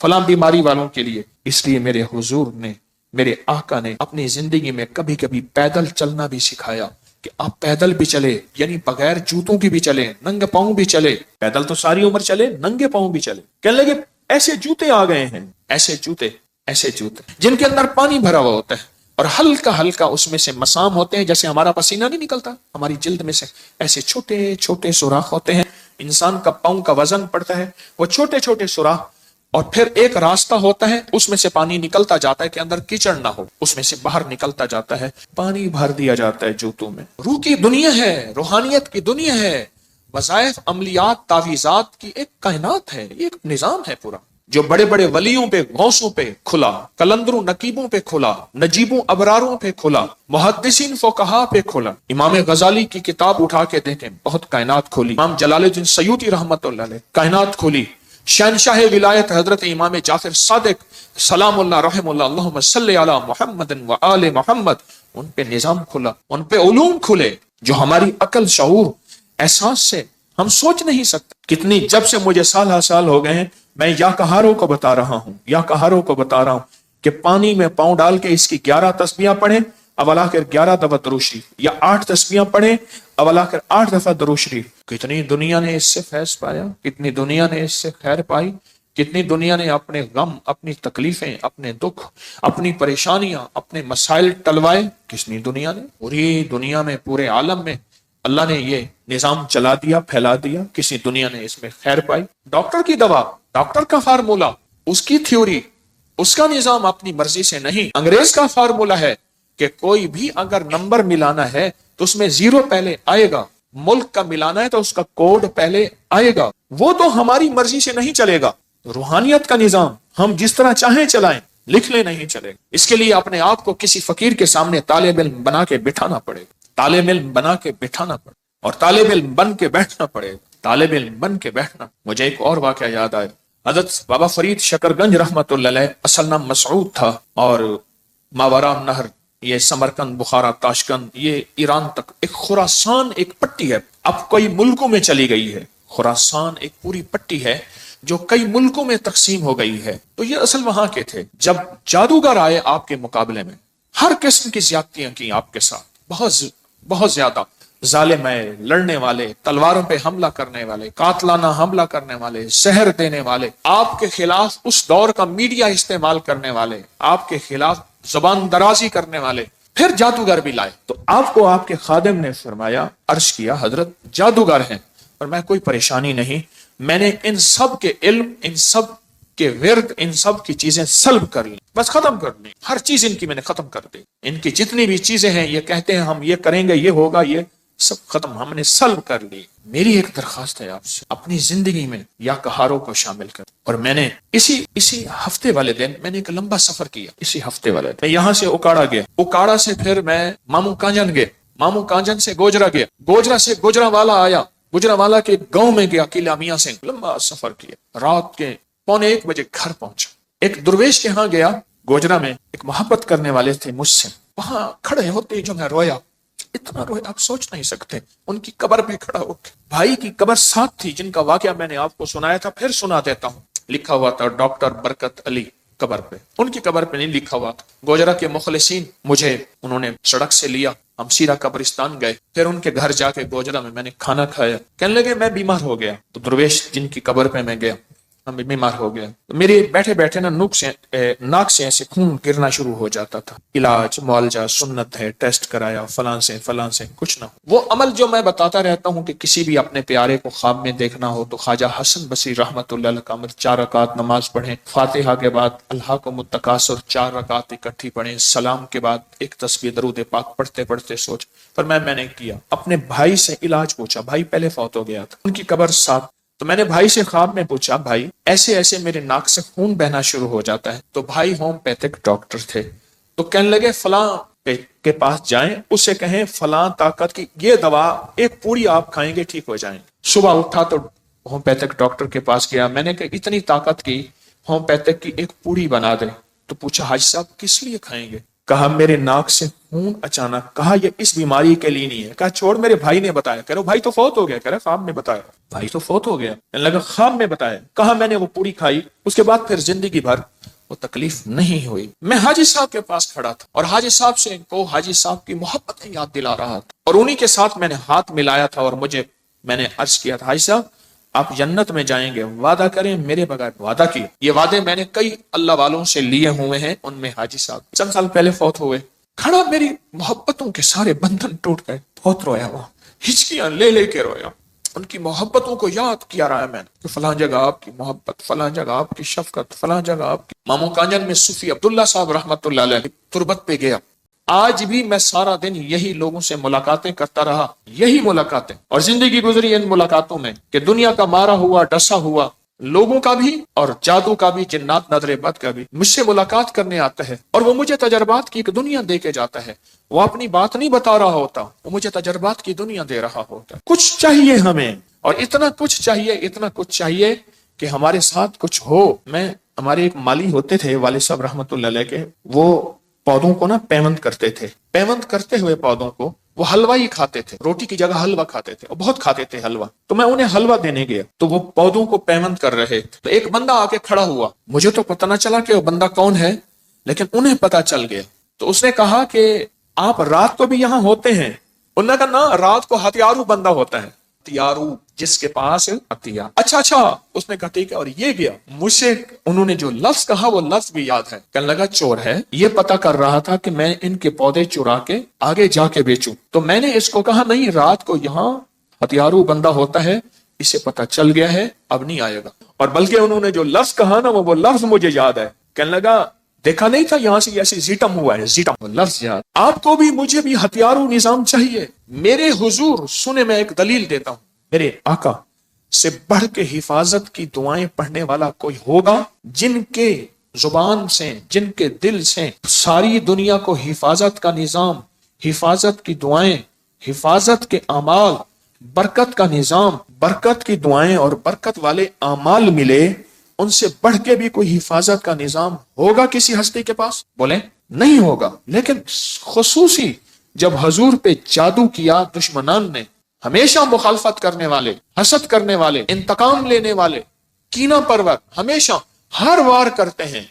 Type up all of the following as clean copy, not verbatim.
فلاں بیماری والوں کے لیے۔ اس لیے میرے حضور نے، میرے آقا نے اپنی زندگی میں کبھی کبھی پیدل چلنا بھی سکھایا کہ آپ پیدل بھی چلے، یعنی بغیر جوتوں کی بھی چلے، ننگے پاؤں بھی چلے۔ پیدل تو ساری عمر چلے، ننگے پاؤں بھی چلے۔ کہنے لگے ایسے جوتے آ گئے ہیں، ایسے جوتے جن کے اندر پانی بھرا ہوا ہوتا ہے اور ہلکا ہلکا اس میں سے مسام ہوتے ہیں، جیسے ہمارا پسینہ نہیں نکلتا ہماری جلد میں سے، ایسے چھوٹے چھوٹے سوراخ ہوتے ہیں۔ انسان کا پاؤں کا وزن پڑتا ہے، وہ چھوٹے چھوٹے سوراخ، اور پھر ایک راستہ ہوتا ہے، اس میں سے پانی نکلتا جاتا ہے کہ اندر کیچڑ نہ ہو، اس میں سے باہر نکلتا جاتا ہے، پانی بھر دیا جاتا ہے جوتوں میں۔ روح کی دنیا ہے، روحانیت کی دنیا ہے، وظائف، عملیات، تعویذات کی ایک کائنات ہے، یہ ایک نظام ہے پورا، جو بڑے بڑے ولیوں پہ، غوثوں پہ کھلا، کلندروں نقیبوں پہ کھلا، نجیبوں ابراروں پہ کھلا، محدثین فقہا پہ کھلا۔ امام غزالی کی کتاب اٹھا کے دیکھیں، بہت کائنات کھولی۔ امام جلال الدین سیوطی رحمۃ اللہ علیہ، کائنات کھولی۔ شہنشاہ ولایت حضرت امام جعفر صادق سلام اللہ رحم اللہ، اللہم صلی علی محمد و آل محمد، ان پہ نظام کھلا، ان پہ علوم کھلے جو ہماری عقل، شعور، احساس سے ہم سوچ نہیں سکتے۔ کتنی، جب سے مجھے سال ہر سال ہو گئے ہیں، میں یا کہاروں کو بتا رہا ہوں کہ پانی میں پاؤں ڈال کے اس کی 11 تسبیحاں پڑھیں، اولا کر 11 دفعہ درود شریف، یا 8 تسبیحاں پڑھیں، اولا کر 8 دفعہ درود شریف۔ کتنی دنیا نے اس سے فیض پایا، کتنی دنیا نے اس سے خیر پائی، کتنی دنیا نے اپنے غم، اپنی تکلیفیں، اپنے دکھ، اپنی پریشانیاں، اپنے مسائل ٹلوائے۔ کتنی دنیا نے، پوری دنیا میں، پورے عالم میں اللہ نے یہ نظام چلا دیا، پھیلا دیا، کسی دنیا نے اس میں خیر پائی۔ ڈاکٹر کی دوا، ڈاکٹر کا فارمولا، اس کی تھیوری، اس کا نظام اپنی مرضی سے نہیں۔ انگریز کا فارمولا ہے کہ کوئی بھی اگر نمبر ملانا ہے تو اس میں 0 پہلے آئے گا، ملک کا ملانا ہے تو اس کا کوڈ پہلے آئے گا، وہ تو ہماری مرضی سے نہیں چلے گا۔ روحانیت کا نظام ہم جس طرح چاہیں چلائیں، لکھنے نہیں چلے گا۔ اس کے لیے اپنے آپ کو کسی فقیر کے سامنے طالب علم بنا کے بٹھانا پڑے گا، طالب علم بنا کے بٹھانا پڑے گا، اور طالب علم بن کے بیٹھنا پڑے گا، طالب علم بن کے بیٹھنا۔ مجھے ایک اور واقعہ یاد آیا، حضرت بابا فرید شکر گنج رحمت اللہ علیہ، اصل نام مسعود تھا، اور ماورا نہر، یہ سمرقند، بخارا، تاشقند، یہ ایران تک ایک خراسان ایک پٹی ہے، اب کئی ملکوں میں چلی گئی ہے۔ خراسان ایک پوری پٹی ہے جو کئی ملکوں میں تقسیم ہو گئی ہے۔ تو یہ اصل وہاں کے تھے۔ جب جادوگر آئے آپ کے مقابلے میں، ہر قسم کی زیادتیاں کی آپ کے ساتھ، بہت زیادہ ظالم ہے، لڑنے والے، تلواروں پہ حملہ کرنے والے، قاتلانہ حملہ کرنے والے، زہر دینے والے، آپ کے خلاف اس دور کا میڈیا استعمال کرنے والے، آپ کے خلاف زبان درازی کرنے والے، پھر جادوگر بھی لائے۔ تو آپ کو آپ کے خادم نے فرمایا، عرض کیا، حضرت جادوگر ہیں، اور میں کوئی پریشانی نہیں، میں نے ان سب کے علم، ان سب کے ورد، ان سب کی چیزیں سلب کر لی، بس ختم کر لی، ہر چیز ان کی میں نے ختم کر دی، ان کی جتنی بھی چیزیں ہیں، یہ کہتے ہیں ہم یہ کریں گے، یہ ہوگا، یہ سب ختم، ہم نے سلب کر لی۔ میری ایک درخواست ہے آپ سے، اپنی زندگی میں یا کہاروں کو شامل کر۔ اور میں نے اسی ہفتے والے دن میں نے ایک لمبا سفر کیا، اسی ہفتے والے دن میں یہاں سے اکاڑا گیا، اکاڑا سے پھر میں مامو کانجن گیا، مامو کانجن سے گوجرا گیا، گوجرا سے گوجرانوالا آیا، گوجرانوالا کے گاؤں میں گیا، قلعہ میاں سنگھ، لمبا سفر کیا، رات کے 1:15 گھر پہنچا۔ ایک درویش کے ہاں گیا، گوجرا میں ایک محبت کرنے والے تھے مجھ سے، وہاں کھڑے ہوتے جو میں رویا، اتنا رویا آپ سوچ نہیں سکتے۔ ان کی قبر پہ کھڑا ہو کے، بھائی کی قبر ساتھ تھی جن کا واقعہ میں نے آپ کو سنایا تھا، پھر سنا دیتا ہوں۔ لکھا ہوا تھا ڈاکٹر برکت علی قبر پہ، ان کی قبر پہ نہیں لکھا ہوا تھا۔ گوجرا کے مخلصین مجھے انہوں نے سڑک سے لیا، ہم سیرا قبرستان گئے، پھر ان کے گھر جا کے گوجرا میں نے کھانا کھایا۔ کہنے لگے میں بیمار ہو گیا، تو درویش جن کی قبر پہ میں گیا، میں بیمار ہو گیا، میرے بیٹھے بیٹھے ناک سے ایسے خون گرنا شروع ہو جاتا تھا۔ علاج، معالجہ، سنت ہے، ٹیسٹ کرایا، فلاں سے کچھ نہ ہو۔ وہ عمل جو میں بتاتا رہتا ہوں کہ کسی بھی اپنے پیارے کو خواب میں دیکھنا ہو تو خواجہ حسن بصری رحمت اللہ علیہ کا عمل، 4 رکعت نماز پڑھیں، فاتحہ کے بعد الہاکم التکاثر 4 رکعت اکٹھی پڑھیں، سلام کے بعد ایک تسبیح درود پاک پڑھتے پڑھتے سوچ۔ پر میں نے کیا، اپنے بھائی سے علاج پوچھا، بھائی پہلے فوت ہو گیا تھا، ان کی قبر ساتھ، تو میں نے بھائی سے خواب میں پوچھا، بھائی ایسے میرے ناک سے خون بہنا شروع ہو جاتا ہے، تو بھائی ہومیوپیتھک ڈاکٹر تھے، تو کہنے لگے فلاں کے پاس جائیں، اسے کہیں فلاں طاقت کی یہ دوا ایک پوری آپ کھائیں گے ٹھیک ہو جائیں گے۔ صبح اٹھا تو ہومیوپیتھک ڈاکٹر کے پاس گیا، میں نے کہا اتنی طاقت کی ہومیوپیتھک کی ایک پوری بنا دے، تو پوچھا حاجی صاحب کس لیے کھائیں گے؟ کہا میرے ناک سے خون اچانک، کہا یہ اس بیماری کے لیے نہیں ہے، کہا چھوڑ میرے بھائی نے بتایا، کہہ رہا بھائی تو فوت ہو گیا، کہہ رہا خواب میں بتایا، بھائی تو فوت ہو گیا، کہنے لگا خواب میں بتایا، کہا میں نے وہ پوری کھائی، اس کے بعد پھر زندگی بھر وہ تکلیف نہیں ہوئی۔ میں حاجی صاحب کے پاس کھڑا تھا اور حاجی صاحب سے کو حاجی صاحب کی محبتیں یاد دلا رہا تھا، اور انہی کے ساتھ میں نے ہاتھ ملایا تھا اور میں نے عرض کیا تھا حاجی صاحب آپ جنت میں جائیں گے، وعدہ کریں میرے بغیر، وعدہ کیا۔ یہ وعدے میں نے کئی اللہ والوں سے لیے ہوئے ہیں، ان میں حاجی صاحب چند سال پہلے فوت ہوئے۔ کھڑا میری محبتوں کے سارے بندھن ٹوٹ گئے، بہت رویا وہاں، ہچکیاں لے لے کے رویا، ان کی محبتوں کو یاد کیا رہا ہے میں نے کہ فلاں جگہ آپ کی محبت، فلاں جگہ آپ کی شفقت، فلاں جگہ آپ کی۔ مامو کانجن میں صوفی عبداللہ صاحب رحمت اللہ علیہ تربت پہ گیا، آج بھی میں سارا دن یہی لوگوں سے ملاقاتیں کرتا رہا، یہی ملاقاتیں، اور زندگی گزری ان ملاقاتوں میں کہ دنیا کا مارا ہوا ڈسا ہوا لوگوں کا بھی اور جادو کا بھی، جنات نظر بد کا بھی مجھ سے ملاقات کرنے آتا ہے، اور وہ مجھے تجربات کی ایک دنیا دے کے جاتا ہے۔ وہ اپنی بات نہیں بتا رہا ہوتا، وہ مجھے تجربات کی دنیا دے رہا ہوتا ہے۔ کچھ چاہیے ہمیں، اور اتنا کچھ چاہیے، اتنا کچھ چاہیے کہ ہمارے ساتھ کچھ ہو۔ ہمارے ایک مالی ہوتے تھے والد صاحب رحمت اللہ علیہ کے، وہ پودوں کو پیوند کرتے تھے، پیوند کرتے ہوئے پودوں کو وہ حلوہ ہی کھاتے تھے، روٹی کی جگہ حلوہ کھاتے تھے، اور بہت کھاتے تھے حلوہ۔ تو میں انہیں حلوہ دینے گیا تو وہ پودوں کو پیوند کر رہے، تو ایک بندہ آ کے کھڑا ہوا، مجھے تو پتہ نہ چلا کہ وہ بندہ کون ہے، لیکن انہیں پتہ چل گیا۔ تو اس نے کہا کہ آپ رات کو بھی یہاں ہوتے ہیں؟ انہوں نے کہا نا، رات کو ہتھیارو بندہ ہوتا ہے، ہتھیارو جس کے پاس ہتھیار۔ اچھا اس نے کہا ٹھیک ہے، اور یہ گیا۔ مجھ سے انہوں نے جو لفظ کہا وہ لفظ بھی یاد ہے، کہنے لگا چور ہے، یہ پتہ کر رہا تھا کہ میں ان کے پودے چرا کے آگے جا کے بیچوں۔ تو میں نے اس کو کہا نہیں، رات کو یہاں ہتھیارو بندہ ہوتا ہے، اسے پتہ چل گیا ہے، اب نہیں آئے گا۔ اور بلکہ انہوں نے جو لفظ کہا نا وہ لفظ مجھے یاد ہے، کہنے لگا دیکھا نہیں تھا یہاں سے ایسی زیٹم ہوا ہے، زیٹم وہ لفظ یاد۔ آپ کو بھی مجھے بھی ہتھیارو نظام چاہیے۔ میرے حضور سنے، میں ایک دلیل دیتا ہوں، میرے آقا سے بڑھ کے حفاظت کی دعائیں پڑھنے والا کوئی ہوگا؟ جن کے زبان سے، جن کے دل سے ساری دنیا کو حفاظت کا نظام، حفاظت کی دعائیں، حفاظت کے اعمال، برکت کا نظام، برکت کی دعائیں اور برکت والے اعمال ملے، ان سے بڑھ کے بھی کوئی حفاظت کا نظام ہوگا کسی ہستی کے پاس؟ بولیں نہیں ہوگا۔ لیکن خصوصی جب حضور پہ جادو کیا دشمنان نے، ہمیشہ مخالفت کرنے والے، حسد کرنے والے، انتقام لینے والے، کینہ پرور، ہمیشہ ہر وار کرتے ہیں،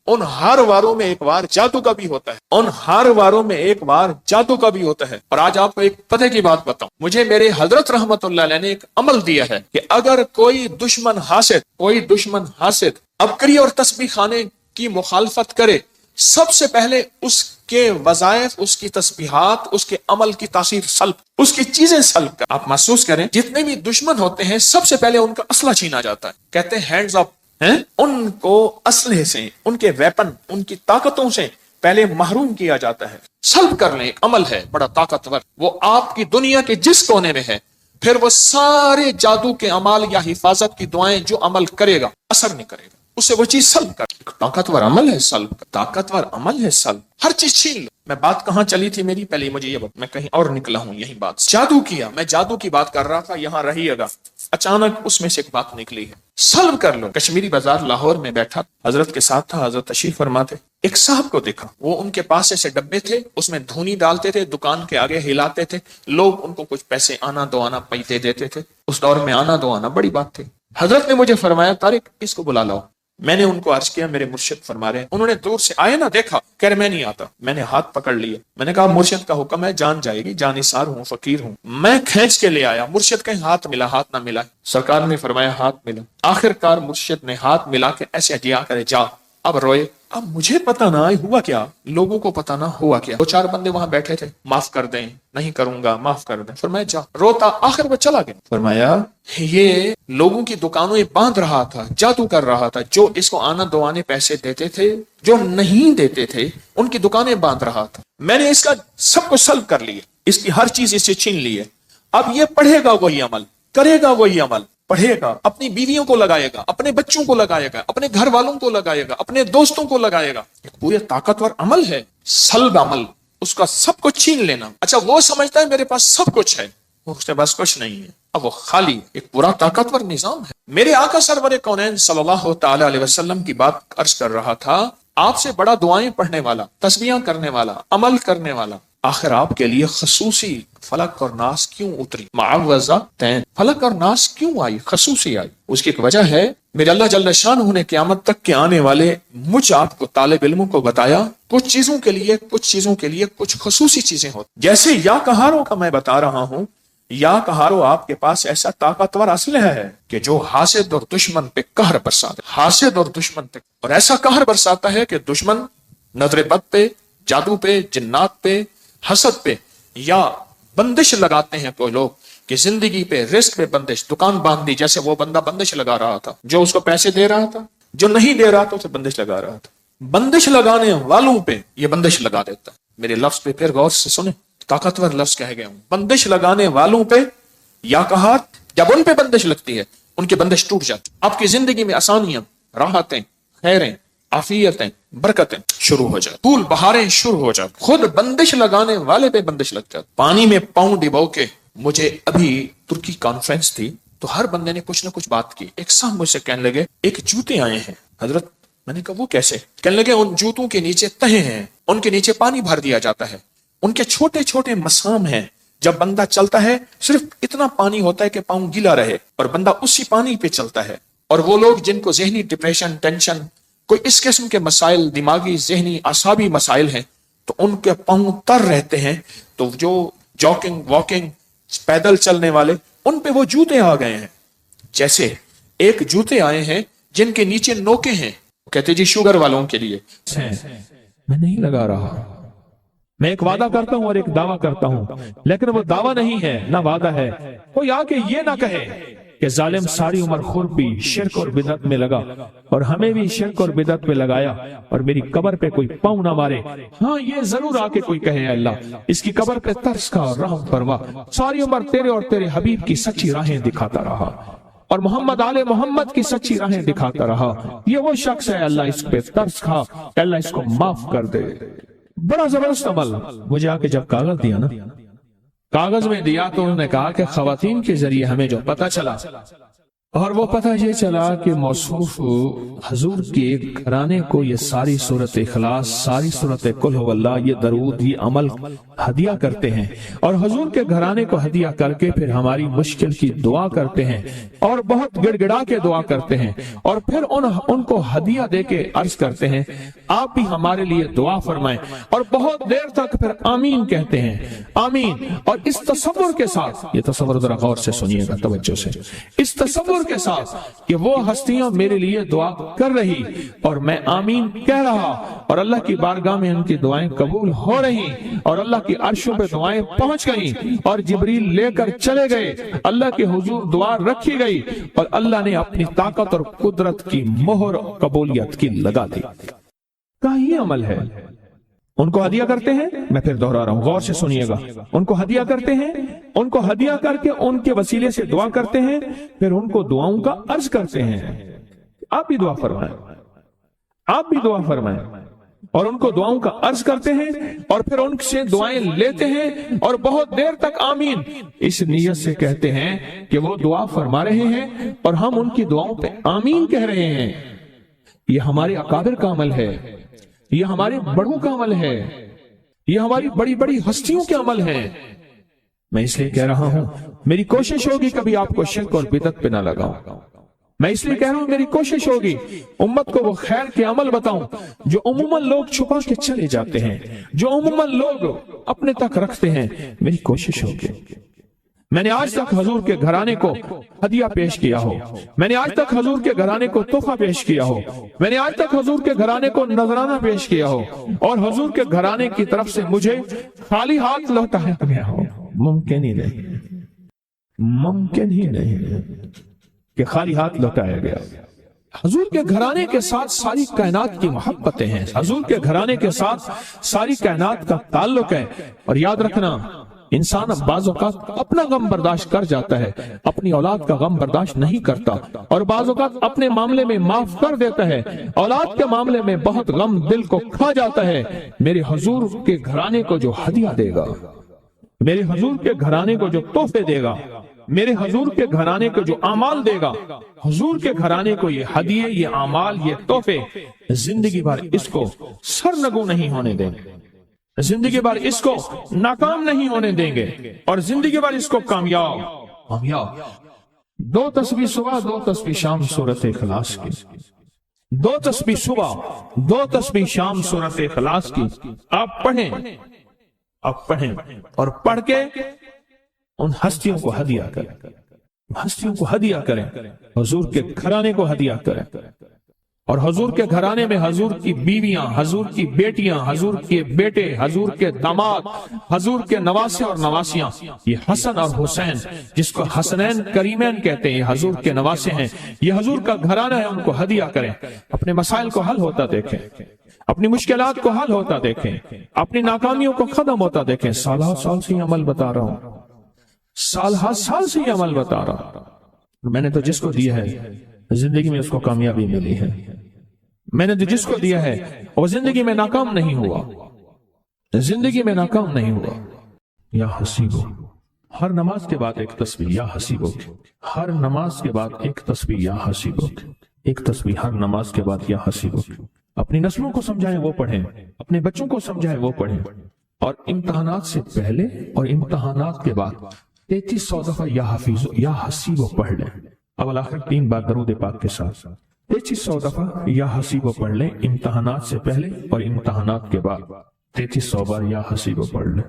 ان ہر واروں میں ایک وار جادو کا بھی ہوتا ہے، ان ہر واروں میں ایک وار جادو کا بھی ہوتا ہے۔ اور آج آپ کو ایک پتہ کی بات بتاؤں، مجھے میرے حضرت رحمت اللہ علیہ نے ایک عمل دیا ہے کہ اگر کوئی دشمن حاسد ابکری اور تسبیح خانے کی مخالفت کرے، سب سے پہلے اس کے وظائف، اس کی تسبیحات، اس کے عمل کی تاثیر سلب، اس کی چیزیں سلب کر۔ آپ محسوس کریں، جتنے بھی دشمن ہوتے ہیں سب سے پہلے ان کا اسلحہ چھینا جاتا ہے، کہتے ہیں ہینڈز اپ، ان کو اسلحے سے، ان کے ویپن، ان کی طاقتوں سے پہلے محروم کیا جاتا ہے، سلب کر لیں۔ ایک عمل ہے بڑا طاقتور، وہ آپ کی دنیا کے جس کونے میں ہے، پھر وہ سارے جادو کے عمال یا حفاظت کی دعائیں جو عمل کرے گا اثر نہیں کرے گا، اسے وہ چیز سلب کر۔ ایک طاقتور عمل ہے سلب، طاقتور عمل ہے سلب، ہر چیز چھین لو۔ میں بات کہاں چلی تھی میری پہلے مجھے یہ بات، میں کہیں اور نکلا ہوں، یہی بات جادو کیا، میں جادو کی بات کر رہا تھا، یہاں رہیے گا، اچانک اس میں سے ایک بات نکلی ہے، سلب کر لو۔ کشمیری بازار لاہور میں بیٹھا، حضرت کے ساتھ تھا، حضرت تشریف فرما تھے، ایک صاحب کو دیکھا، وہ ان کے پاس ایسے ڈبے تھے، اس میں دھونی ڈالتے تھے، دکان کے آگے ہلاتے تھے، لوگ ان کو کچھ پیسے آنا دو آنا پیسے دیتے تھے، اس دور میں آنا دو آنا بڑی بات تھی۔ حضرت نے مجھے فرمایا طارق اس کو بلا لاؤ۔ میں نے ان کو عرض کیا میرے مرشد فرما رہے ہیں، انہوں نے دور سے آئے نہ دیکھا، کہہ رہے میں نہیں آتا، میں نے ہاتھ پکڑ لیا، میں نے کہا مرشد کا حکم ہے، جان جائے گی، جانثار ہوں، فقیر ہوں، میں کھینچ کے لے آیا، مرشد کہیں ہاتھ ملا، ہاتھ نہ ملا، سرکار نے فرمایا ہاتھ ملا، آخر کار مرشد نے ہاتھ ملا کے ایسے دیا کرے جا، اب روئے، اب مجھے پتا نہ ہوا کیا، لوگوں کو پتا نہ ہوا کیا، دو چار بندے وہاں بیٹھے تھے، معاف کر دیں، نہیں کروں گا، معاف کر دیں، فرمایا جا، روتا، آخر وہ چلا گیا۔ فرمایا یہ لوگوں کی دکانوں میں باندھ رہا تھا، جادو کر رہا تھا، جو اس کو آنا دو آنے پیسے دیتے تھے، جو نہیں دیتے تھے ان کی دکانیں باندھ رہا تھا، میں نے اس کا سب کو سلب کر لیا، اس کی ہر چیز اس سے چھین لی ہے، اب یہ پڑھے گا وہی عمل، کرے گا وہی عمل، پڑھے گا، اپنی بیویوں کو لگائے گا، اپنے بچوں کو لگائے گا، اپنے گھر والوں کو لگائے گا، اپنے دوستوں کو لگائے گا، ایک پورے طاقتور عمل ہے، سلب عمل، اس کا سب کو چھین لینا۔ اچھا وہ سمجھتا ہے میرے پاس سب کچھ ہے، اس کے پاس کچھ نہیں ہے، اب وہ خالی، ایک پورا طاقتور نظام ہے۔ میرے آقا سرور کونین صلی اللہ تعالی علیہ وسلم کی بات عرض کر رہا تھا، آپ سے بڑا دعائیں پڑھنے والا, تسبیحاں کرنے والا, عمل کرنے والا, آخر آپ کے لیے خصوصی فلک اور ناس کیوں اتری؟ معوذتین, فلک اور ناس کیوں آئی, خصوصی آئی؟ اس کی ایک وجہ ہے, میرے اللہ جل شانہ نے قیامت تک کے آنے والے مجھ آپ کو طالب علموں کو بتایا کچھ چیزوں کے لیے کچھ خصوصی چیزیں ہوتی. جیسے یا کہاروں کا میں بتا رہا ہوں, یا کہارو آپ کے پاس ایسا طاقتور اسلحہ ہے کہ جو حاسد اور دشمن پہ قہر برساتا ہے, حاسد اور دشمن پہ, اور ایسا قہر برساتا ہے کہ دشمن نظر بد پہ, جادو پہ, جنات پہ, حسد پہ, یا بندش لگاتے ہیں کوئی لوگ کہ زندگی پہ, رزق پہ بندش, دکان باندھ دی, جیسے وہ بندہ بندش لگا رہا تھا, جو اس کو پیسے دے رہا تھا, جو نہیں دے رہا تھا اسے بندش لگا رہا تھا. بندش لگانے والوں پہ یہ بندش لگا دیتا ہے. میرے لفظ پہ پھر غور سے سنیں, طاقتور لفظ کہہ گیا ہوں. بندش لگانے والوں پہ یا کہا, جب ان پہ بندش لگتی ہے ان کی بندش ٹوٹ جاتی. آپ کی زندگی میں آسانیاں, راحتیں, خیریں, عافیتیں, برکتیں شروع ہو جائے, پھول بہاریں شروع ہو جائے. خود بندش لگانے والے پہ بندش لگ جائے. پانی میں پاؤں ڈبو کے, مجھے ابھی ترکی کانفرنس تھی تو ہر بندے نے کچھ نہ کچھ بات کی. ایک صاحب مجھ سے کہنے لگے ایک جوتے آئے ہیں حضرت. میں نے کہا وہ کیسے؟ کہنے لگے ان جوتوں کے نیچے تہیں ہیں, ان کے نیچے پانی بھر دیا جاتا ہے, ان کے چھوٹے چھوٹے مسام ہیں, جب بندہ چلتا ہے صرف اتنا پانی ہوتا ہے کہ پاؤں گیلا رہے, اور بندہ اسی پانی پہ چلتا ہے. اور وہ لوگ جن کو ذہنی ڈپریشن, ٹینشن, کوئی اس قسم کے مسائل, دماغی, ذہنی, اعصابی مسائل ہیں, تو ان کے پاؤں تر رہتے ہیں. تو جو جاگنگ, واکنگ, پیدل چلنے والے, ان پہ وہ جوتے آ گئے ہیں. جیسے ایک جوتے آئے ہیں جن کے نیچے نوکے ہیں, کہتے جی شوگر والوں کے لیے. میں نہیں لگا رہا, میں ایک وعدہ کرتا ہوں اور ایک دعویٰ کرتا ہوں, لیکن وہ دعویٰ نہیں ہے نہ وعدہ ہے. کوئی آ کے یہ نہ کہے کہ ظالم ساری عمر خود بھی شرک اور بدعت میں لگا اور ہمیں بھی شرک اور بدعت میں لگایا, اور میری قبر پہ کوئی پاؤں نہ مارے. ہاں یہ ضرور آ کے کوئی کہے اللہ اس کی قبر پہ ترس کھا اور رحم فرما, ساری عمر تیرے اور تیرے حبیب کی سچی راہیں دکھاتا رہا اور محمد آل محمد کی سچی راہیں دکھاتا رہا. یہ وہ شخص ہے, اللہ اس پہ ترس کھا, اللہ اس کو معاف کر دے. بڑا زبردست عمل. مجھے آ کے جب کاغذ دیا نا, کاغذ میں دیا تو انہوں نے کہا کہ خواتین کے ذریعے ہمیں جو پتہ چلا, اور وہ پتہ یہ چلا کہ موصوف حضور کے گھرانے کو یہ ساری سورت اخلاص, ساری سورت قل هو اللہ, یہ درود, یہ عمل ہدیہ کرتے ہیں, اور حضور کے گھرانے کو ہدیہ کر کے پھر ہماری مشکل کی دعا کرتے ہیں, اور بہت گڑ گڑا کے دعا کرتے ہیں, اور پھر ان کو ہدیہ دے کے عرض کرتے ہیں آپ بھی ہمارے لیے دعا فرمائیں, اور بہت دیر تک پھر آمین کہتے ہیں, آمین. اور اس تصور کے ساتھ, یہ تصور ذرا غور سے سنیے گا توجہ سے, اس تصور کے ساتھ کہ وہ ہستیاں میرے لیے دعا کر رہی اور میں آمین کہہ رہا, اور اللہ کی بارگاہ میں ان کی دعائیں قبول ہو رہی, اور اللہ کی عرشوں پہ دعائیں پہنچ گئیں, اور جبریل لے کر چلے گئے, اللہ کے حضور دعا رکھی گئی, اور اللہ نے اپنی طاقت اور قدرت کی مہر قبولیت کی لگا دی. کہا یہ عمل ہے. ان کو ہدیہ کرتے ہیں, میں پھر دہرا رہا ہوں, غور سے سنیے گا, ان کو ہدیہ کرتے ہیں, ان کو ہدیہ کر کے ان کے وسیلے سے دعا کرتے ہیں, پھر ان کو دعاؤں کا عرض کرتے ہیں آپ بھی دعا فرمائیں, آپ بھی دعا فرمائیں, اور ان کو دعاؤں کا عرض کرتے ہیں, اور پھر ان سے دعائیں لیتے ہیں, اور بہت دیر تک آمین اس نیت سے کہتے ہیں کہ وہ دعا فرما رہے ہیں اور ہم ان کی دعاؤں پہ آمین کہہ رہے ہیں. یہ ہمارے اکابر کا عمل ہے, یہ ہمارے بڑوں کا عمل ہے, یہ ہماری بڑی بڑی ہستیوں کے عمل ہیں. میں اس لیے کہہ رہا ہوں میری کوشش ہوگی کبھی آپ کو شرک اور بدعت پہ نہ لگاؤں. میں اس لیے کہہ رہا ہوں میری کوشش ہوگی امت کو وہ خیر کے عمل بتاؤں جو عموماً لوگ چھپا کے چلے جاتے ہیں, جو عموماً لوگ اپنے تک رکھتے ہیں. میری کوشش ہوگی. میں نے آج تک حضور کے گھرانے کو ہدیہ پیش کیا ہو, میں نے آج تک حضور کے گھرانے کو تحفہ پیش کیا ہو, میں نے آج تک حضور کے گھرانے کو نذرانہ پیش کیا ہو, اور حضور کے گھرانے کی طرف سے مجھے خالی ہاتھ لوٹایا گیا ہو. ممکن ہی نہیں, ممکن ہی نہیں کہ خالی ہاتھ لوٹایا گیا. حضور کے گھرانے کے ساتھ ساری کائنات کی محبتیں ہیں, حضور کے گھرانے کے ساتھ ساری کائنات کا تعلق ہے. اور یاد رکھنا انسان بعض اوقات اپنا غم برداشت کر جاتا ہے, اپنی اولاد کا غم برداشت نہیں کرتا, اور بعض اوقات اپنے معاملے میں معاف کر دیتا ہے, اولاد کے معاملے میں بہت غم دل کو کھا جاتا ہے. میرے حضور کے گھرانے کو جو ہدیہ دے گا, میرے حضور کے گھرانے کو جو تحفے دے گا, میرے حضور کے گھرانے کو جو اعمال دے گا، حضور کے گھرانے کو یہ ہدیے، یہ اعمال، یہ تحفے زندگی بھر اس کو سرنگوں نہیں ہونے دیں گے، زندگی بھر اس کو ناکام نہیں ہونے دیں گے، اور زندگی بھر اس کو کامیاب۔ 2 تسبیح صبح 2 تسبیح شام سورۃ اخلاص کی، 2 تسبیح صبح 2 تسبیح شام سورۃ اخلاص کی آپ پڑھیں اور پڑھ کے ان ہستیوں کو ہدیہ کریں، ہستیوں کو ہدیہ کریں، حضور کے گھرانے کو ہدیہ کریں، اور حضور کے گھرانے میں حضور کی بیویاں، حضور کی بیٹیاں، حضور کے بیٹے، حضور کے داماد، حضور کے نواسے اور نواسیاں، یہ حسن اور حسین جس کو حسنین کریمین کہتے ہیں، یہ حضور کے نواسے ہیں، یہ حضور کا گھرانہ ہے، ان کو ہدیہ کریں، اپنے مسائل کو حل ہوتا دیکھیں، اپنی مشکلات کو حل ہوتا دیکھیں، اپنی ناکامیوں کو ختم ہوتا دیکھیں۔ سالہ سال سے یہ عمل بتا رہا ہوں، سالہ سال سے یہ عمل بتا رہا ہوں، میں نے تو جس کو دیا ہے زندگی میں اس کو کامیابی ملی ہے، میں نے تو جس کو دیا ہے وہ زندگی میں ناکام نہیں ہوا، زندگی میں ناکام نہیں ہوا۔ یا حسیبو، ہر نماز کے بعد ایک تسبیح یا حسیبو، ہر نماز کے بعد ایک تسبیح یا حسیبو، ایک تسبیح ہر نماز کے بعد یا حسیبو۔ اپنی نسلوں کو سمجھائیں وہ پڑھیں، اپنے بچوں کو سمجھائیں وہ پڑھیں، اور امتحانات سے پہلے اور امتحانات کے بعد 3300 دفعہ یا حفیظ یا حسیبو پڑھ لیں، اول آخر 3 بار درود پاک کے ساتھ 3300 دفعہ یا حسیبو پڑھ لیں، امتحانات سے پہلے اور امتحانات کے بعد 3300 بار یا حسیبو پڑھ لیں،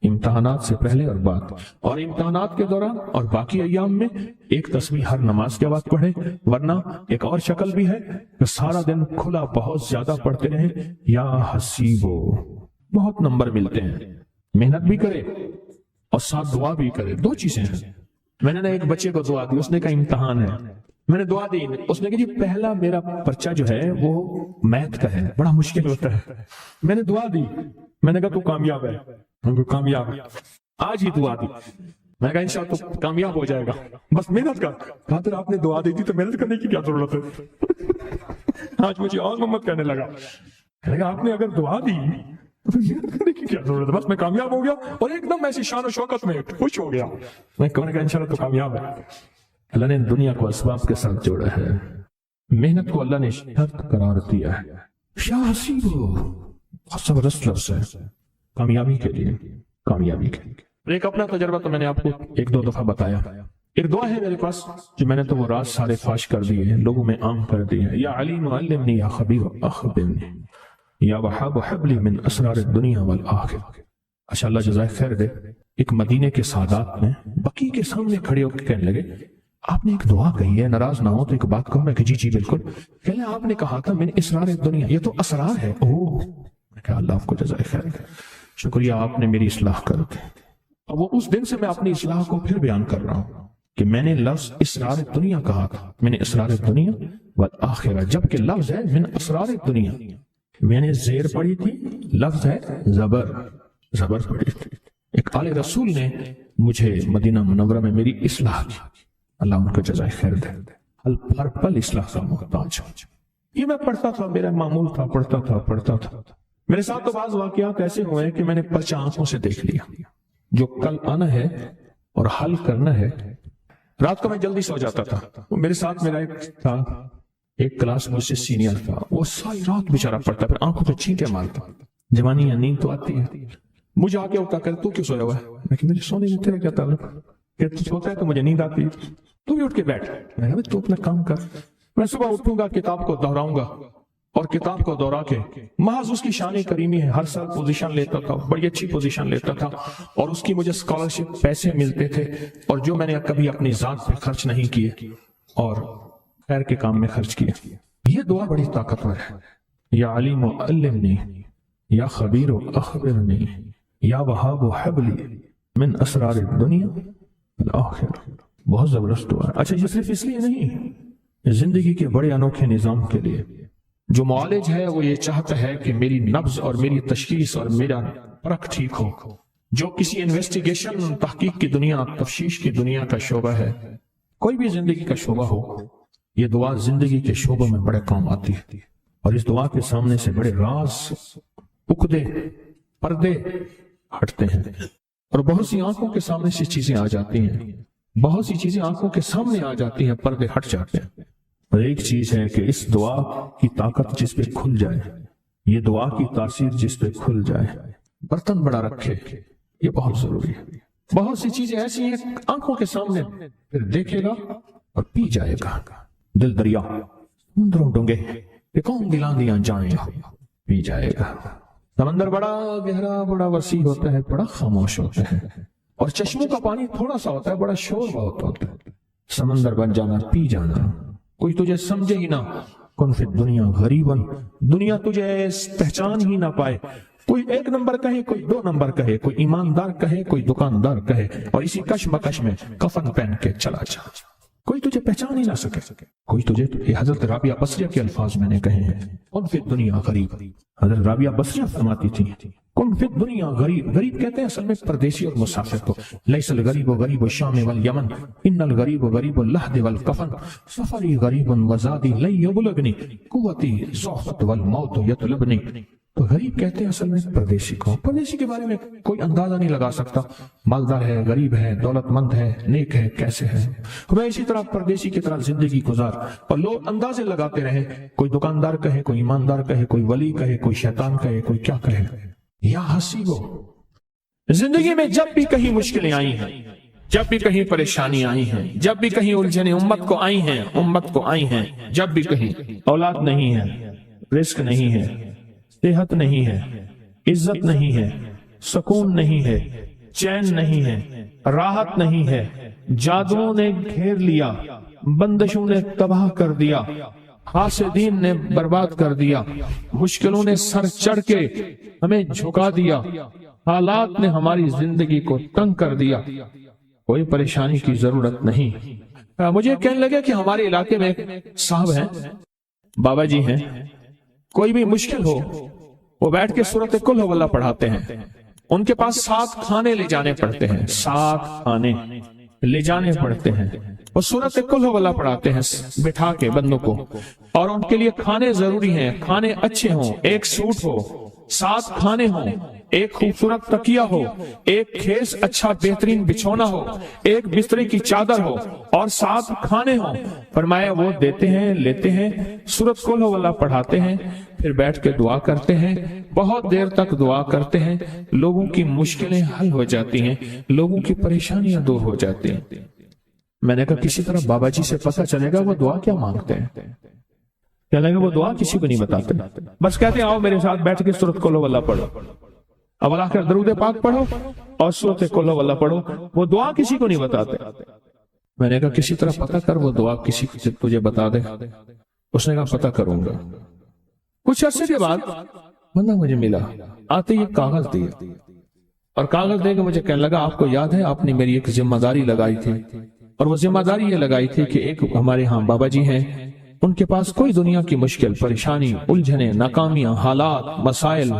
امتحانات سے پہلے اور بعد، اور امتحانات کے دوران اور باقی ایام میں ایک تسبیح ہر نماز کے بعد پڑھیں۔ ورنہ ایک اور شکل بھی ہے کہ سارا دن کھلا بہت زیادہ پڑھتے رہیں یا حسیبو، بہت نمبر ملتے ہیں، محنت بھی کرے اور ساتھ دعا بھی کرے، 2 چیزیں ہیں۔ میں نے ایک بچے کو دعا دی، اس نے کہا امتحان ہے، میں نے دعا دی، اس نے کہا جی پہلا میرا پرچہ جو ہے وہ میتھ کا ہے، بڑا مشکل ہوتا ہے، میں نے دعا دی، میں نے کہا تو کامیاب ہے، کامیاب ہے، آج ہی دعا دی، میں نے کہا انشاءاللہ تو کامیاب ہو جائے گا، بس محنت کر۔ کہا پھر آپ نے دعا دی تھی تو محنت کرنے کی کیا ضرورت ہے؟ آج مجھے اور محمد کہنے لگا، میں نے کہا آپ نے اگر دعا دی تو پھر محنت کرنے کی کیا ضرورت ہے، بس میں کامیاب ہو گیا، اور ایک دم ایسی شان و شوکت میں خوش ہو گیا، میں کہنے کا انشاءاللہ تو کامیاب ہے۔ اللہ نے دنیا کو اسباب کے ساتھ جوڑا ہے، محنت کو اللہ نے شرط قرار دیا ہے۔ یا حسیبو بہت زبردست لفظ ہے کامیابی کے لیے، کامیابی کے لیے۔ ایک اپنا تجربہ تو میں نے آپ کو 1-2 دفعہ بتایا، ایک دعا ہے میرے پاس جو میں نے تو وہ راز سارے فاش کر دیے ہیں، لوگوں میں عام کر دی ہے۔ یا علیم علمنی یا خبیر اخبرنی یا وہاب حبلی من اسرار الدنیا والآخرہ۔ اچھا اللہ جزائے خیر دے، ایک مدینے کے سادات میں بقی کے سامنے کھڑے ہو کے کہنے لگے آپ نے ایک دعا کہی ہے، ناراض نہ ہو تو ایک بات کہوں میں کہ جی بالکل، کہنے آپ نے کہا تھا میں نے اسرار دنیا، یہ تو اسرار ہے۔ میں کہا اللہ آپ کو جزائے خیر دے، شکریہ آپ نے میری اصلاح کر دی۔ اب وہ اس دن سے میں اپنی اصلاح کو پھر بیان کر رہا ہوں کہ میں نے لفظ اسرار دنیا کہا تھا، میں نے اسرار دنیا والآخرہ، جبکہ لفظ ہے من اسرار دنیا، میں نے زیر پڑھی تھی، لفظ ہے زبر پڑھی تھی۔ ایک آل رسول نے مجھے مدینہ منورہ میں میری اصلاح کی، اللہ ان کو جزائے خیر دے، ہر پل اصلاح کا محتاج ہوں۔ یہ میں پڑھتا تھا، میرا معمول تھا، پڑھتا تھا۔ میرے ساتھ تو بعض واقعات ایسے ہوئے ہیں کہ میں نے پرچہ آنکھوں سے دیکھ لیا، جو کل آنا ہے اور حل کرنا ہے۔ رات کو میں جلدی سو جاتا تھا، میرے ساتھ میرا ایک تھا، ایک کلاس مجھ سے سینئر تھا، وہ ساری رات بیچارہ پڑھتا، پھر آنکھوں پہ چھینٹے مارتا، جوانی یا نیند تو آتی ہے، مجھے آ کے اٹھا کر تو کیوں سویا ہوا ہے؟ میں کہ میرے سونے میں تیرا کیا تعلق؟ کہ تو سوتا ہے تو مجھے نیند آتی ہے، تو بھی اٹھ کے بیٹھ۔ میں نے کہا تو اپنا کام کر، میں صبح اٹھوں گا، کتاب کو دہراؤں گا، اور کتاب کو دورا کے محض اس کی شان کریمی ہے، ہر سال پوزیشن لیتا تھا، بڑی اچھی پوزیشن لیتا تھا، اور اس کی مجھے اسکالرشپ پیسے ملتے تھے، اور جو میں نے کبھی اپنی ذات پہ خرچ نہیں کیے اور خیر کے کام میں خرچ کیے۔ یہ دعا بڑی طاقتور ہے، یا علیم علمنی یا خبیر اخبرنی یا وہاب حبلی من اسرار الدنیا والآخرہ، بہت زبردست دعا ہے۔ اچھا یہ صرف اس لیے نہیں، زندگی کے بڑے انوکھے نظام کے لیے جو معالج ہے وہ یہ چاہتا ہے کہ میری نبض اور میری تشخیص اور میرا پرکھ ٹھیک ہو۔ جو کسی انویسٹیگیشن، تحقیق کی دنیا، تفتیش کی دنیا کا شعبہ ہے، کوئی بھی زندگی کا شعبہ ہو، یہ دعا زندگی کے شعبوں میں بڑے کام آتی ہے، اور اس دعا کے سامنے سے بڑے راز، عقدے، پردے ہٹتے ہیں، اور بہت سی آنکھوں کے سامنے سے چیزیں آ جاتی ہیں بہت سی چیزیں آنکھوں کے سامنے آ جاتی ہیں، پردے ہٹ جاتے ہیں، اور ایک چیز ہے کہ اس دعا کی طاقت جس پہ کھل جائے، یہ دعا کی تاثیر جس پہ کھل جائے، برتن بڑا رکھے، یہ بہت ضروری ہے۔ بہت سی چیزیں ایسی ہیں آنکھوں کے سامنے، پھر دیکھے گا اور پی جائے گا۔ دل دریا سمندروں ڈونگے کہ کون دلاں دیاں جائیں، پی جائے گا۔ سمندر بڑا گہرا، بڑا وسیع ہوتا ہے، بڑا خاموش ہوتا ہے، اور چشموں کا پانی تھوڑا سا ہوتا ہے، بڑا شور بہت ہوتا ہے۔ سمندر بن جانا، پی جانا، کوئی تجھے سمجھے ہی نہ، کن فی الدنیا غریباً، دنیا تجھے پہچان ہی نہ پائے، کوئی ایک نمبر کہے، کوئی دو نمبر کہے، کوئی ایماندار کہے، کوئی دکاندار کہے، اور اسی کشمکش میں کفن پہن کے چلا جا، کوئی تجھے پہچان ہی نہ سکے، کوئی تجھے، یہ حضرت رابعہ بصریہ کے الفاظ میں نے کہے ہیں، کن فی الدنیا غریب۔ حضرت رابعہ بصریہ فرماتی تھی، کن فی الدنیا غریب، غریب کہتے ہیں اصل میں پردیسی اور مسافر کو، لیس الغریب غریب الشام والیمن ان الغریب غریب اللحد والکفن سفری غریب وزادی لن یبلغنی قوتی ضعفت والموت یطلبنی۔ تو غریب کہتے ہیں اصل میں پردیسی کو، پردیسی کے بارے میں کوئی اندازہ نہیں لگا سکتا، مالدار ہے، غریب ہے، دولت مند ہے، نیک ہے، کیسے ہے۔ ہمیں اسی طرح پردیسی کی طرح زندگی گزار، اور لوگ اندازے لگاتے رہے، کوئی دکاندار کہے، کوئی ایماندار کہے، کوئی ولی کہے، کوئی شیطان کہے، کوئی کیا کہے۔ یا حسیبو، زندگی میں جب بھی کہیں مشکلیں آئی ہیں، جب بھی کہیں پریشانی آئی ہیں، جب بھی کہیں الجھنیں امت کو آئی ہیں، جب بھی کہیں اولاد نہیں ہے، رزق نہیں ہے، صحت نہیں ہے، عزت نہیں ہے، سکون نہیں ہے، چین نہیں ہے، راحت نہیں ہے، جادوؤں نے گھیر لیا، بندشوں نے تباہ کر دیا، حاسدین نے برباد کر دیا، مشکلوں نے سر چڑھ کے ہمیں جھکا دیا، حالات نے ہماری زندگی کو تنگ کر دیا، کوئی پریشانی کی ضرورت نہیں۔ مجھے کہنے لگے کہ ہمارے علاقے میں ایک صاحب ہیں، بابا جی ہیں، کوئی بھی مشکل ہو وہ بیٹھ کے سورۃ قل ہو اللہ پڑھاتے ہیں، ان کے پاس 7 کھانے لے جانے پڑتے ہیں، 7 کھانے لے جانے پڑتے ہیں، وہ سورۃ قل ہو اللہ پڑھاتے ہیں بٹھا کے بندوں کو، اور ان کے لیے کھانے ضروری ہیں، کھانے اچھے ہوں، ایک سوٹ ہو، 7 کھانے ہوں، ایک خوبصورت تکیہ ہو، ایک کھیس اچھا بہترین بچھونا ہو، ایک بسترے کی چادر ہو، اور 7 کھانے ہوں۔ فرمایا وہ دیتے ہیں، لیتے ہیں، سورۃ قل ہو اللہ پڑھاتے ہیں، پھر بیٹھ کے دعا کرتے ہیں، بہت دیر تک دعا کرتے ہیں، لوگوں کی مشکلیں حل ہو جاتی ہیں، لوگوں کی پریشانیاں دور ہو جاتی ہیں۔ میں نے کہا کسی طرح بابا جی سے پتہ چلے گا وہ دعا کیا مانگتے ہیں۔ کہنے لگے وہ دعا کسی کو نہیں بتاتے، بس کہتے ہیں آؤ میرے ساتھ بیٹھ کے سورۃ قل ہو اللہ پڑھو، اب اللہ کر درود پاک پڑھو اور سورۃ قل ہو اللہ پڑھو، وہ دعا کسی کو نہیں بتاتے۔ میں نے کہا کسی طرح پتہ کر وہ دعا کسی کو تجھے بتا دے۔ اس نے کہا پتہ کروں گا۔ کچھ عرصے کے بعد بندہ مجھے ملا، آتے یہ کاغذ دیا، اور کاغذ دے کے مجھے کہنے لگا آپ کو یاد ہے آپ نے میری ایک ذمہ داری لگائی تھی، اور وہ ذمہ داری یہ لگائی تھی کہ ایک ہمارے ہاں بابا جی ہیں، ان کے پاس کوئی دنیا کی مشکل، پریشانی، الجھنیں، ناکامیاں، حالات، مسائل،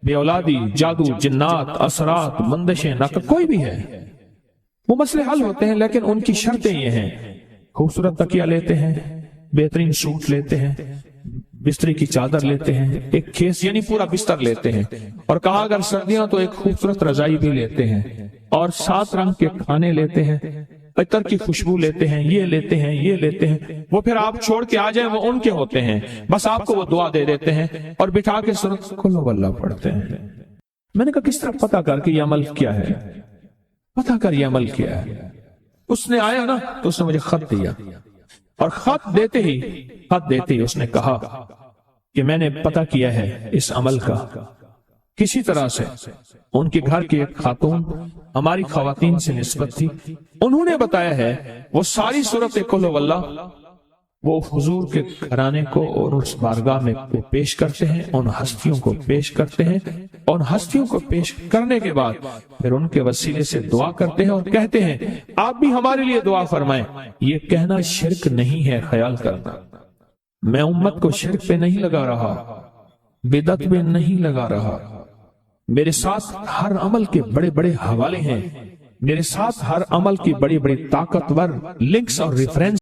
بے اولادی، جادو، جنات، اثرات، بندشیں، کوئی بھی ہے، وہ مسئلے حل ہوتے ہیں، لیکن ان کی شرطیں یہ ہیں، خوبصورت تکیہ لیتے ہیں، بہترین سوٹ لیتے ہیں، بستری کی چادر لیتے ہیں، ایک کھیس یعنی پورا بستر لیتے ہیں، اور کہا اگر سردیاں تو ایک خوبصورت رضائی بھی لیتے ہیں، اور 7 رنگ کے کھانے لیتے ہیں، عطر کی خوشبو لیتے ہیں، یہ لیتے ہیں، یہ لیتے ہیں، وہ پھر آپ چھوڑ کے آ جائیں وہ ان کے ہوتے ہیں، بس آپ کو وہ دعا دے دیتے ہیں اور بٹھا کے سورۃ قل ہو اللہ پڑھتے ہیں۔ میں نے کہا کس طرح پتہ کر کے یہ عمل کیا ہے، پتہ کر یہ عمل کیا ہے۔ اس نے آیا نا تو اس نے مجھے خط دیا، اور خط دیتے ہی اس نے کہا کہ میں نے پتہ کیا ہے اس عمل کا، کسی طرح سے ان کے گھر کی ایک خاتون ہماری خواتین سے نسبت تھی، انہوں نے بتایا ہے وہ ساری سورۃ قل ہو اللہ وہ حضور کے گھرانے کو اور اس بارگاہ میں پیش کرتے ہیں، ان ہستیوں کو پیش کرتے ہیں، اور ہستیوں کو پیش کرنے کے بعد پھر ان کے وسیلے سے دعا کرتے ہیں اور کہتے ہیں آپ بھی ہمارے لیے دعا فرمائیں۔ یہ کہنا شرک نہیں ہے، خیال کرنا، میں امت کو شرک پہ نہیں لگا رہا، بدعت پہ نہیں لگا رہا، میرے ساتھ ہر عمل کے بڑے بڑے حوالے ہیں، میرے ساتھ ہر عمل کی بڑی بڑی طاقتور لنکس اور ریفرنس